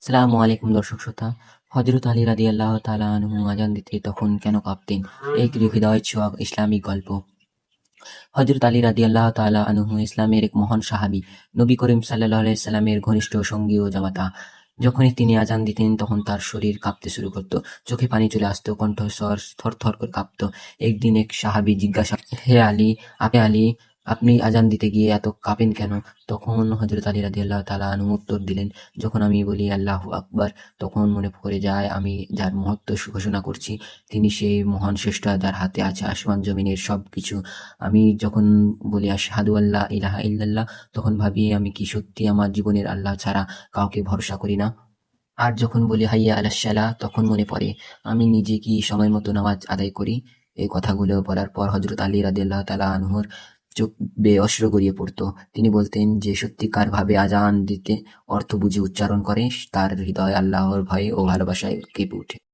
সালামু আলাইকুম দর্শক শ্রোতা। হযরত আলী রাদিয়াল্লাহু তাআলা আনহু আযান দিতে তখন কেন কাঁপতেন? এক হৃদয় ছোঁয়া ইসলামিক গল্প। হযরত আলী রাদিয়াল্লাহু তাআলা আনহু ইসলামের এক মহান সাহাবী, নবী করিম সাল্লাল্লাহু আলাইহি সাল্লামের ঘনিষ্ঠ সঙ্গী ও জামাতা। যখনই তিনি আযান দিতেন তখন তার শরীর কাঁপতে শুরু করত, চোখে পানি চলে আসতো, কণ্ঠস্বর থরথর করে কাঁপত। একদিন এক সাহাবী জিজ্ঞাসা, হে আলী, আপনি আযান দিতে গিয়ে এত কাঁপেন কেন? তখন হযরত আলী রাদিয়াল্লাহু তাআলা আনহু উত্তর দিলেন, যখন আমি বলি আল্লাহু আকবার, তখন মনে পড়ে যায় আমি যার মহত্ব ঘোষণা করছি, তিনি সেই মহান স্রষ্টা যার হাতে আছে আসমান জমিনের সবকিছু। আমি যখন বলি আশহাদু আল্লা ইলাহা ইল্লাল্লাহ, তখন ভাবি আমি কি সত্যি আমার জীবনের আল্লাহ ছাড়া কাউকে ভরসা করি না? আর যখন বলি হাইয়া আলাস সালাহ, তখন মনে পড়ে আমি নিজে কি সময় মতো নামাজ আদায় করি? এই কথাগুলো বলার পর হযরত আলী রাদিয়াল্লাহু তাআলা আনহুর চোখ বেয়ে অশ্রু গড়িয়ে পড়ত। তিনি বলতেন, যে সত্যিকার ভাবে আযান দিতে অর্থ বুঝে উচ্চারণ করে, তার হৃদয় আল্লাহর ভয়ে ও ভালোবাসায় কেঁপে ওঠে।